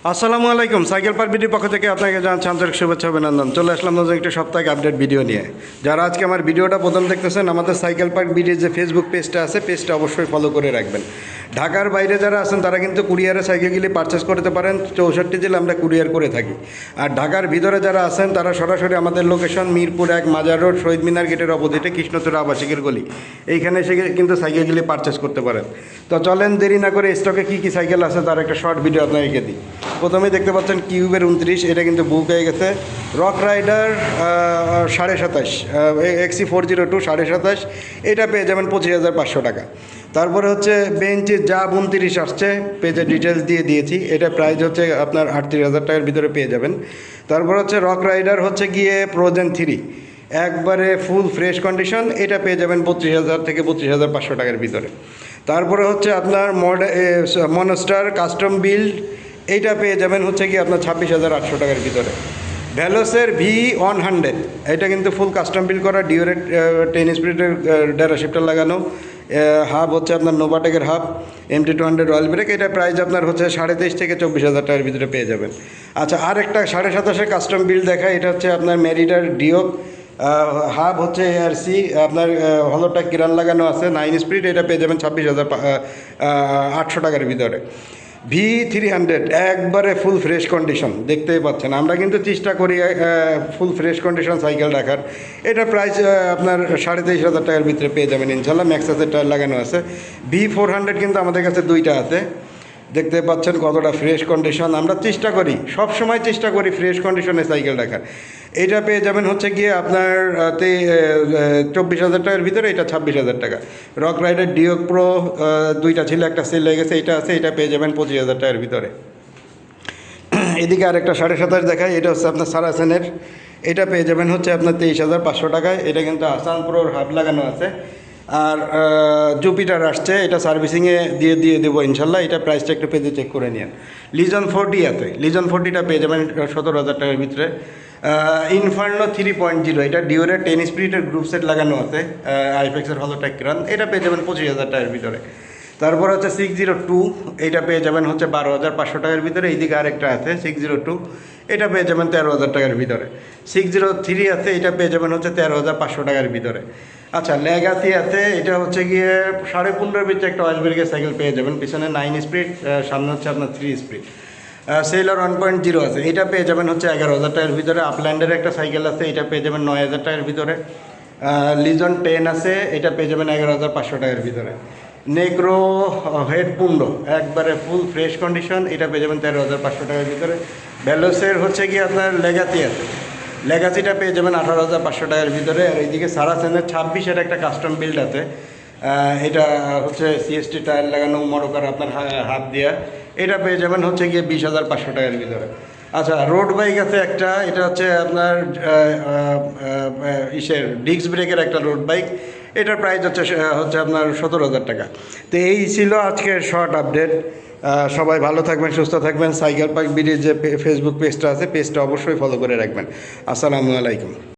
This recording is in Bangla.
আসসালামু আলাইকুম। সাইকেল পার্ক ভিডিওর পক্ষ থেকে আপনাকে জানাচ্ছি আন্তরিক শুভেচ্ছা অভিনন্দন। চলে আসলাম নতুন একটি সাপ্তাহিক আপডেট ভিডিও নিয়ে। যারা আজকে আমার ভিডিওটা প্রথম দেখতেছেন, আমাদের সাইকেল পার্ক ভিডিওর যে ফেসবুক পেজটা আছে, পেজটা অবশ্যই ফলো করে রাখবেন। ঢাকার বাইরে যারা আছেন তারা কিন্তু কুরিয়ারে সাইকেলগুলি পারচেস করতে পারেন। 64 জেলা আমরা কুরিয়ার করে থাকি। আর ঢাকার ভিতরে যারা আছেন তারা সরাসরি আমাদের লোকেশন মিরপুর 1 মাজার রোড, শহীদ মিনার গেটের অপোজিটে কৃষ্ণচূড়া আবাসিকের গলি। এইখানে এসে কিন্তু সাইকেলগুলি পারচেস করতে পারেন। তো চলেন দেরি না করে স্টকে কী কী সাইকেল আছে তার একটা শর্ট ভিডিও আপনাকে দিই। প্রথমেই দেখতে পাচ্ছেন কিউবের 29, এটা কিন্তু বুক হয়ে গেছে। রক রাইডার 27.5, XC402 27.5, এটা পেয়ে যাবেন 25,500 টাকা। তারপরে হচ্ছে বেঞ্চের যা 29 আসছে, পেজে ডিটেলস দিয়ে দিয়েছি, এটা প্রাইস হচ্ছে আপনার 38,000 টাকার ভিতরে পেয়ে যাবেন। তারপর হচ্ছে রক রাইডার হচ্ছে গিয়ে ফ্রোজেন 3, একবারে ফুল ফ্রেশ কন্ডিশন, এটা পেয়ে যাবেন 32,000 থেকে 32,500 টাকার ভিতরে। তারপরে হচ্ছে আপনার মনস্টার কাস্টম বিল্ড, এইটা পেয়ে যাবেন হচ্ছে কি আপনার 26,800 টাকার ভিতরে। ভ্যালোসের V100, এটা কিন্তু ফুল কাস্টম বিল্ড করা, ডিওরেট 10 স্পিডের ডেরা শিফটার লাগানো। হাব হচ্ছে আপনার নোভাটেকের হাব, MT200 রয়্যাল ব্রেক, এটা প্রাইস আপনার হচ্ছে 23,500 থেকে 24,000 টাকার ভিতরে পেয়ে যাবেন। আচ্ছা, আর একটা 27,500 কাস্টম বিল্ড দেখায়, এটা হচ্ছে আপনার মেরিডার ডিওক, হাব হচ্ছে ARC, আপনার হলোটা কিরান লাগানো আছে, 9 স্পিড, এটা পেয়ে যাবেন 26,800 টাকার ভিতরে। V300 একবারে ফুল ফ্রেশ কন্ডিশন, দেখতেই পাচ্ছেন। আমরা কিন্তু চেষ্টা করি ফুল ফ্রেশ কন্ডিশন সাইকেল রাখার। এটা প্রাইস আপনার 23,500 টাকার ভিতরে পেয়ে যাবেন ইনশাল্লাহ। ম্যাক্সাসের টায়ার লাগানো আছে। V400 কিন্তু আমাদের কাছে দুইটা আছে, দেখতে পাচ্ছেন কতটা ফ্রেশ কন্ডিশন। আমরা চেষ্টা করি, সব সময় চেষ্টা করি ফ্রেশ কন্ডিশনে সাইকেল রাখার। এটা পেয়ে যাবেন হচ্ছে গিয়ে আপনার 24,000 টাকার ভিতরে, এটা 26,000 টাকা। রক রাইডার ডিওক প্রো দুইটা ছিল, একটা সেল হয়ে গেছে, এটা আছে, এটা পেয়ে যাবেন 25,000 টাকার ভিতরে। এদিকে আরেকটা 27,500 দেখায়, এটা হচ্ছে আপনার সারাসেনের, এটা পেয়ে যাবেন হচ্ছে আপনার 23,500 টাকায়। এটা কিন্তু আসান প্রোর হাব লাগানো আছে। আর জুপিটার আসছে, এটা সার্ভিসিংয়ে দিয়ে দেবো ইনশাল্লাহ। এটা প্রাইসটা একটু পেজে চেক করে নিন। লিজন 40 আছে, লিজন 40টা পেয়ে যাবেন 17,000 টাকার ভিতরে। ইনফার্নো 3.0, এটা ডিওরের 10 স্পিডের গ্রুপ সেট লাগানো আছে, আইফেক্সের হলোটেক কিরান, এটা পেয়ে যাবেন 25,000 টাকার ভিতরে। তারপর হচ্ছে 602, এটা পেয়ে যাবেন হচ্ছে 12,500 টাকার ভিতরে। এইদিকে আরেকটা আছে 602, এটা পেয়ে যাবেন 13,000 টাকার ভিতরে। 603 আছে, এটা পেয়ে যাবেন হচ্ছে 13,500 টাকার ভিতরে। আচ্ছা, লেগাসি আছে, এটা হচ্ছে গিয়ে 15.5 ভিতরে একটা অয়েল ব্রেকের সাইকেল পেয়ে যাবেন। পিছনে 9 স্পিড, সামনে হচ্ছে আপনার 3 স্পিড। সেলার 1.0 আছে, এটা পেয়ে যাবেন হচ্ছে 11,000 টাকার ভিতরে। আপল্যান্ডের একটা সাইকেল আছে, এটা পেয়ে যাবেন 9,000 টাকার ভিতরে। লিজন 10 আছে, এটা পেয়ে যাবেন 11,500 টাকার ভিতরে। নেক্রো হেড পুন্ডো একবারে ফুল ফ্রেশ কন্ডিশন, এটা পেয়ে যাবেন 13,500 টাকার ভিতরে। ভ্যালোসের হচ্ছে কি আপনার লেগাসি আছে, লেগাসিটা পেয়ে যাবেন 18,500 টাকার ভিতরে। আর এইদিকে সারাসেনের 26-এর একটা কাস্টম বিল্ড আছে, এটা হচ্ছে CST টায়ার লাগানো, মরকার আপনার হাত দিয়া, এটা পেয়ে যাবেন হচ্ছে গিয়ে 20,500 টাকার ভিতরে। আচ্ছা, রোড বাইক আছে একটা, এটা হচ্ছে আপনার ডিস্ক ব্রেকের একটা রোড বাইক, এটার প্রাইস হচ্ছে আপনার 17,000 টাকা। তো এই ছিল আজকের শর্ট আপডেট। সবাই ভালো থাকবেন, সুস্থ থাকবেন। সাইকেল পার্ক বিডির যে ফেসবুক পেজটা আছে, পেজটা অবশ্যই ফলো করে রাখবেন। আসসালামু আলাইকুম।